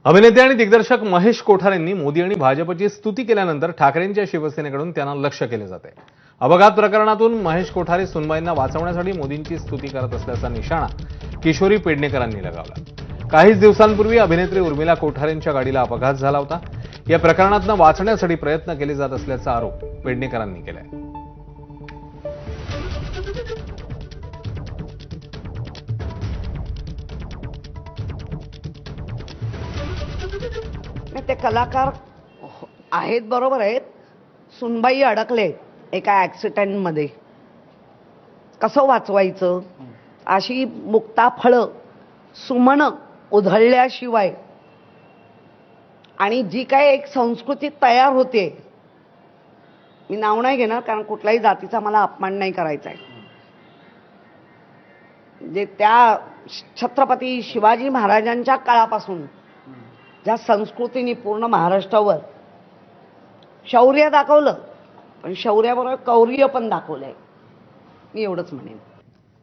अभिनेते आणि दिग्दर्शक महेश कोठारेंनी मोदी आणि भाजपची स्तुती केल्यानंतर ठाकरेंच्या शिवसेनेकडून त्यांना लक्ष्य केले जाते। अपघात प्रकरणातून महेश कोठारे सुनबाईंना वाचवण्यासाठी मोदींची स्तुती करत असल्याचा निशाणा किशोरी पेडणेकरांनी लगावला। काहीच दिवसांपूर्वी अभिनेत्री उर्मिला कोठारेंच्या गाडीला अपघात झाला होता। या प्रकरणातून वाचण्यासाठी प्रयत्न केले जात असल्याचा आरोप पेडणेकरांनी केलाय। ते कलाकार आहेत, बरोबर आहेत। सुनबाई अडकले एका ॲक्सिडेंटमध्ये, कसं वाचवायचं अशी मुक्ताफळं सुमन उधळल्याशिवाय आणि जी काय एक संस्कृती तयार होते, मी नाव नाही घेणार कारण कुठल्याही जातीचा मला अपमान नाही करायचा आहे, जे त्या छत्रपती शिवाजी महाराजांच्या काळापासून ज्या संस्कृतीने पूर्ण महाराष्ट्रावर शौर्य दाखवलं, पण शौर्याबरोबर कौर्य पण दाखवलंय, मी एवढंच म्हणेन।